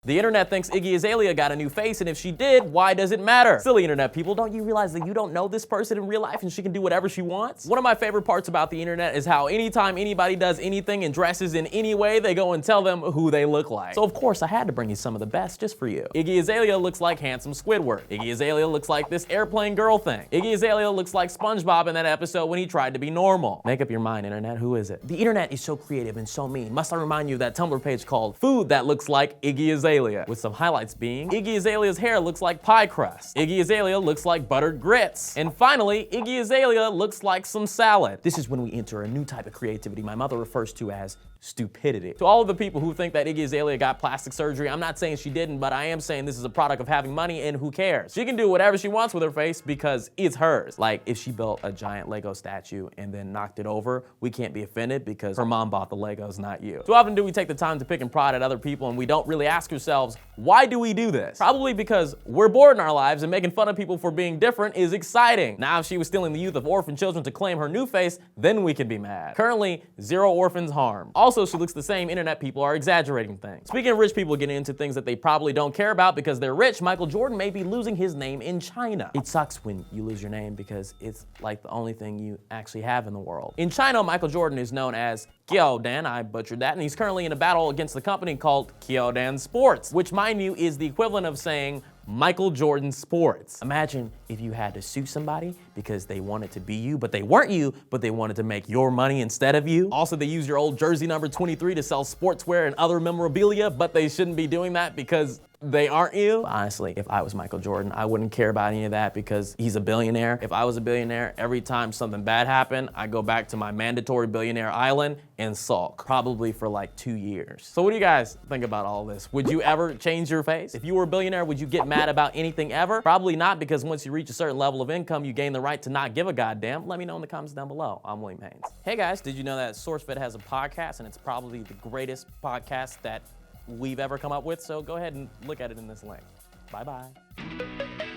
The internet thinks Iggy Azalea got a new face, and if she did, why does it matter? Silly internet people, don't you realize that you don't know this person in real life and she can do whatever she wants? One of my favorite parts about the internet is how anytime anybody does anything and dresses in any way, they go and tell them who they look like. So of course I had to bring you some of the best just for you. Iggy Azalea looks like handsome Squidward. Iggy Azalea looks like this airplane girl thing. Iggy Azalea looks like SpongeBob in that episode when he tried to be normal. Make up your mind, internet, who is it? The internet is so creative and so mean. Must I remind you of that Tumblr page called Food That Looks Like Iggy Azalea, with some highlights being Iggy Azalea's hair looks like pie crust. Iggy Azalea looks like buttered grits. And finally, Iggy Azalea looks like some salad. This is when we enter a new type of creativity my mother refers to as stupidity. To all of the people who think that Iggy Azalea got plastic surgery, I'm not saying she didn't, but I am saying this is a product of having money, and who cares? She can do whatever she wants with her face because it's hers. Like if she built a giant Lego statue and then knocked it over, we can't be offended because her mom bought the Legos, not you. Too often do we take the time to pick and prod at other people and we don't really ask ourselves, why do we do this? Probably because we're bored in our lives and making fun of people for being different is exciting. Now if she was stealing the youth of orphan children to claim her new face, then we could be mad. Currently, 0 orphans harmed. Also, she looks the same. Internet people are exaggerating things. Speaking of rich people getting into things that they probably don't care about because they're rich, Michael Jordan may be losing his name in China. It sucks when you lose your name because it's like the only thing you actually have in the world. In China, Michael Jordan is known as Kyodan, I butchered that, and he's currently in a battle against the company called Kyodan Sports, which mind you is the equivalent of saying Michael Jordan Sports. Imagine if you had to sue somebody because they wanted to be you, but they weren't you, but they wanted to make your money instead of you. Also, they use your old jersey number 23 to sell sportswear and other memorabilia, but they shouldn't be doing that because they aren't you. Honestly, if I was Michael Jordan, I wouldn't care about any of that because he's a billionaire. If I was a billionaire, every time something bad happened, I go back to my mandatory billionaire island and sulk, probably for like 2 years. So what do you guys think about all this? Would you ever change your face? If you were a billionaire, would you get mad about anything ever? Probably not, because once you reach a certain level of income, you gain the right to not give a goddamn. Let me know in the comments down below. I'm William Haynes. Hey guys, did you know that SourceFed has a podcast and it's probably the greatest podcast that we've ever come up with? So go ahead and look at it in this link. Bye-bye.